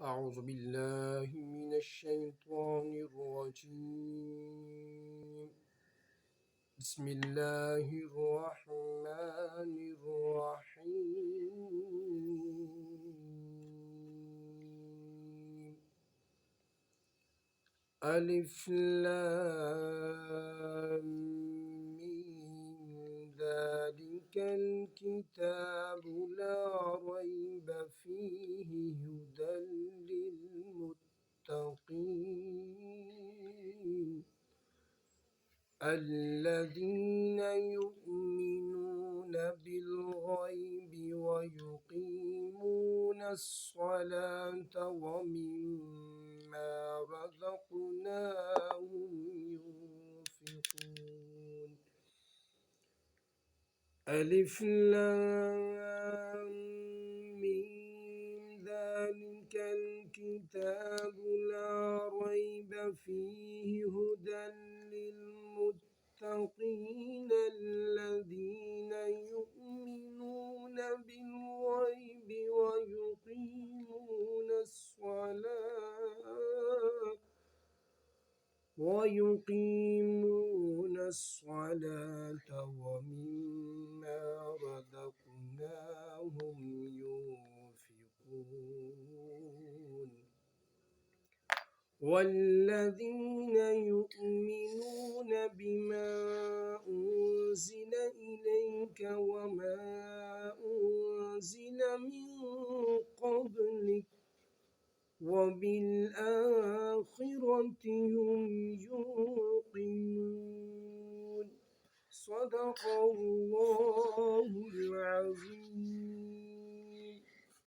أعوذ بالله من الشيطان الرجيم. بسم الله الرحمن الرحيم. ألف لام ميم. ذلك الكتاب لا ريب فيه هدى للمتقين الذين يؤمنون بالغيب ويقيمون الصلاة ومما رزقناهم ينفقون. ألف لام ميم. ذلك الكتاب لا ريب فيه هدى للمتقين الذين يؤمنون بالغيب ويقيمون الصلاة ومما رزقناهم ينفقون. والذين يؤمنون بما أنزل إليك وما أنزل من قبلك وبالآخرة هم يوقنون. صدق الله العظيم.